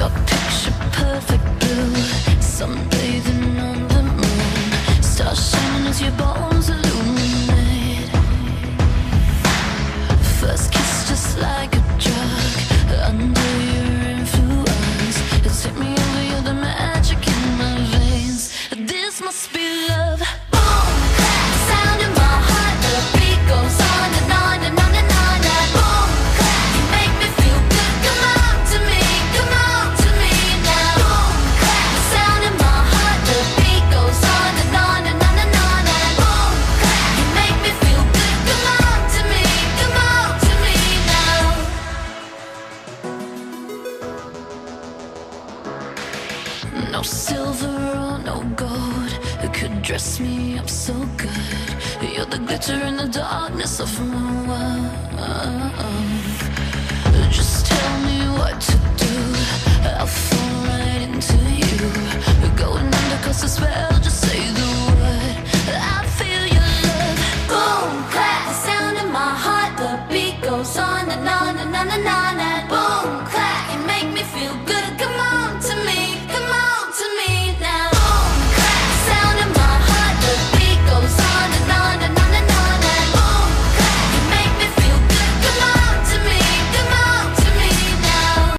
Your picture perfect blue, sunbathing on the moon, stars shining as your bones illuminate. First kiss just like a drug, under your influence. You take me over, you're the magic in my veins. This must be love. Boom, clap, sound in my heart. The beat goes on and on and on and on. And boom, clap, you make me feel good. Come on to me now. Boom, clap, sound in my heart. The beat goes on and on and on and on. And boom, clap, you make me feel good. Come on to me now. No silver or no gold could dress me up so good. You're the glitter in the darkness of my world.